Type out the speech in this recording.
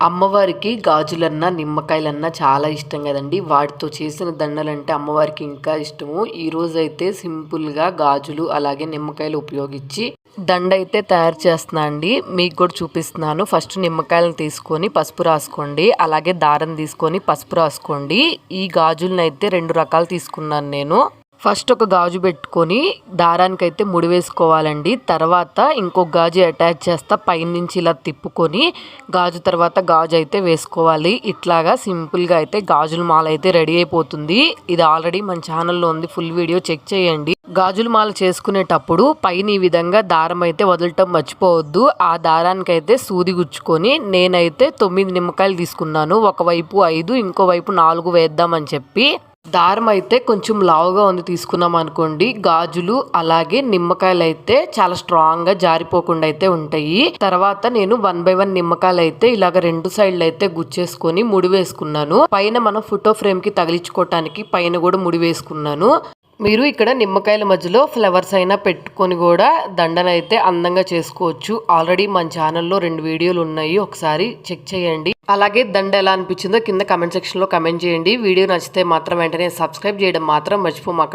అమ్మవారికి గాజులన్నా నిమ్మకాయలన్నా చాలా ఇష్టం కదండి. వాటితో చేసిన దండలంటే అమ్మవారికి ఇంకా ఇష్టము. ఈరోజైతే సింపుల్గా గాజులు అలాగే నిమ్మకాయలు ఉపయోగించి దండ అయితే తయారు చేస్తున్నా అండి. మీకు కూడా చూపిస్తున్నాను. ఫస్ట్ నిమ్మకాయలను తీసుకొని పసుపు రాసుకోండి, అలాగే దారం తీసుకొని పసుపు రాసుకోండి. ఈ గాజులను అయితే 2 రకాలు తీసుకున్నాను నేను. ఫస్ట్ ఒక గాజు పెట్టుకొని దారానికైతే ముడి వేసుకోవాలండి. తర్వాత ఇంకొక గాజు అటాచ్ చేస్తా, పైనుంచి ఇలా తిప్పుకొని గాజు తర్వాత గాజు అయితే వేసుకోవాలి. ఇట్లాగా సింపుల్గా అయితే గాజుల మాల అయితే రెడీ అయిపోతుంది. ఇది ఆల్రెడీ మన ఛానల్లో ఉంది, ఫుల్ వీడియో చెక్ చేయండి. గాజుల మాల చేసుకునేటప్పుడు పైన ఈ విధంగా దారం అయితే వదలటం మర్చిపోవద్దు. ఆ దారానికైతే సూది గుచ్చుకొని నేనైతే 9 నిమ్మకాయలు తీసుకున్నాను. ఒకవైపు 5 ఇంకోవైపు 4 వేద్దామని చెప్పి. దారం అయితే కొంచెం లావుగా ఉంది తీసుకున్నాం అనుకోండి, గాజులు అలాగే నిమ్మకాయలు అయితే చాలా స్ట్రాంగ్ గా జారిపోకుండా అయితే ఉంటాయి. తర్వాత నేను 1 by 1 నిమ్మకాయలు అయితే ఇలాగ 2 సైడ్లు అయితే గుచ్చేసుకొని ముడి వేసుకున్నాను. పైన మనం ఫోటో ఫ్రేమ్ కి తగిలించుకోవటానికి పైన కూడా ముడి వేసుకున్నాను. మీరు ఇక్కడ నిమ్మకాయల మధ్యలో ఫ్లవర్స్ అయినా పెట్టుకొని కూడా దండనైతే అందంగా చేసుకోవచ్చు. ఆల్రెడీ మన ఛానల్లో 2 వీడియోలు ఉన్నాయి, ఒకసారి చెక్ చేయండి. అలాగే దండ ఎలా అనిపించిందో కింద కమెంట్ సెక్షన్లో కమెంట్ చేయండి. వీడియో నచ్చితే మాత్రం వెంటనే సబ్స్క్రైబ్ చేయడం మాత్రం మర్చిపోమాకండి.